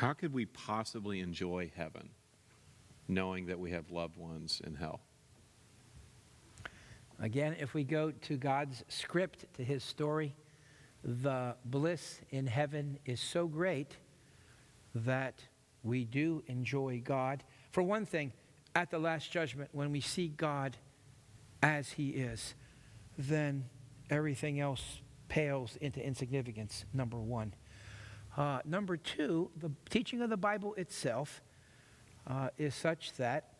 How could we possibly enjoy heaven knowing that we have loved ones in hell? Again, if we go to God's script, to his story, the bliss in heaven is so great that we do enjoy God. For one thing, at the last judgment, when we see God as he is, then everything else pales into insignificance, number one. Number two, the teaching of the Bible itself is such that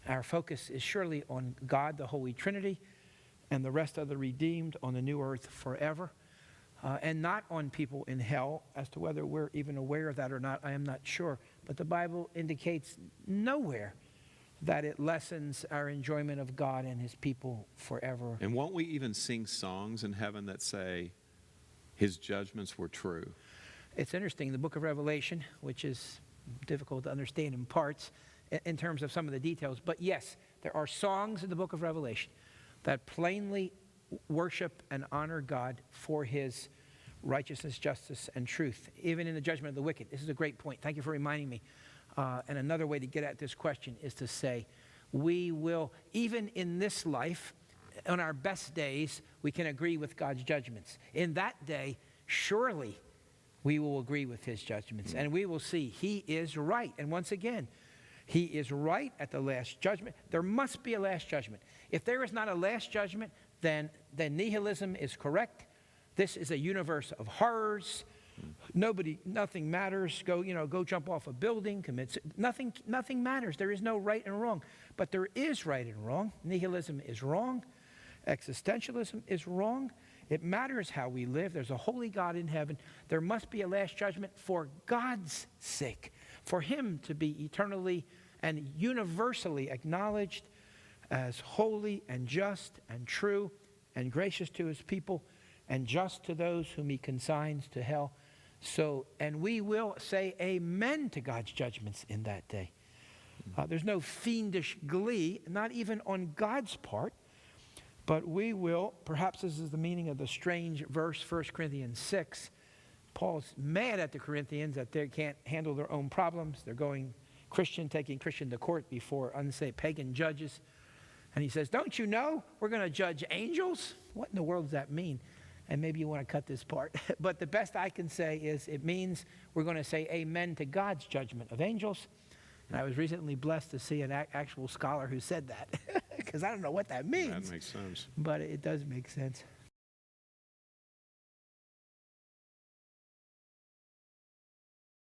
our focus is surely on God, the Holy Trinity, and the rest of the redeemed on the new earth forever, and not on people in hell. As to whether we're even aware of that or not, I am not sure. But the Bible indicates nowhere that it lessens our enjoyment of God and his people forever. And won't we even sing songs in heaven that say his judgments were true? It's interesting, the book of Revelation, which is difficult to understand in parts in terms of some of the details, but yes, there are songs in the book of Revelation that plainly worship and honor God for his righteousness, justice, and truth, even in the judgment of the wicked. This is a great point. Thank you for reminding me. And another way to get at this question is to say, we will, even in this life, on our best days, we can agree with God's judgments. In that day, surely we will agree with his judgments, and we will see he is right. And once again, he is right at the last judgment. There must be a last judgment. If there is not a last judgment, then nihilism is correct. This is a universe of horrors. Nothing matters. Go jump off a building, nothing matters. There is no right and wrong. But there is right and wrong. Nihilism is wrong. Existentialism is wrong. It matters how we live. There's a holy God in heaven. There must be a last judgment for God's sake, for him to be eternally and universally acknowledged as holy and just and true and gracious to his people and just to those whom he consigns to hell. And we will say amen to God's judgments in that day. There's no fiendish glee, not even on God's part, but we will, perhaps this is the meaning of the strange verse, 1 Corinthians 6. Paul's mad at the Corinthians that they can't handle their own problems. They're taking Christian to court before unsaved pagan judges. And he says, don't you know we're going to judge angels? What in the world does that mean? And maybe you want to cut this part. But the best I can say is it means we're going to say amen to God's judgment of angels. And I was recently blessed to see an actual scholar who said that. Because I don't know what that means. That makes sense. But it does make sense.